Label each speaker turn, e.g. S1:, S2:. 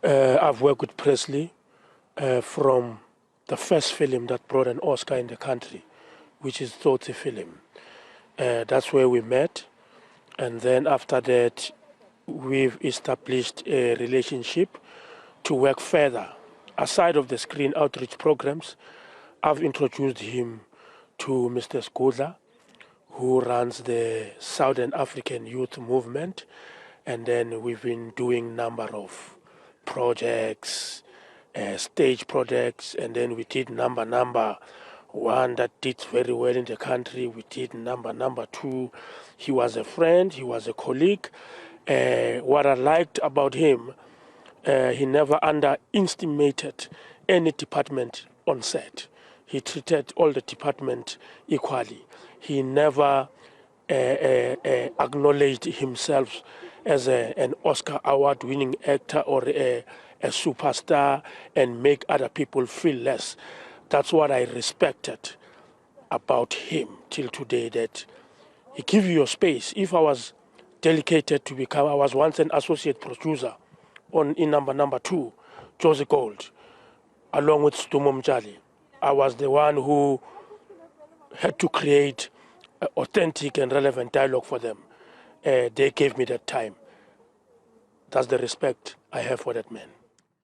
S1: I've worked with Presley from the first film that brought an Oscar in the country, which is Zethu film. That's where we met. And then after that, we've established a relationship to work further. Aside of the screen outreach programs, I've introduced him to Mr. Skudla, who runs the Southern African Youth Movement. And then we've been doing a number of projects, stage projects, and then we did number one that did very well in the country. We did number two. He was a friend, he was a colleague. What I liked about him, he never underestimated any department on set. He treated all the departments equally. He never acknowledged himself as an Oscar award-winning actor or a superstar and make other people feel less. That's what I respected about him till today, that he gives you your space. If I was delegated to become, I was once an associate producer in number two, Josie Gold, along with Stumo Mjali. I was the one who had to create authentic and relevant dialogue for them. They gave me that time. That's the respect I have for that man.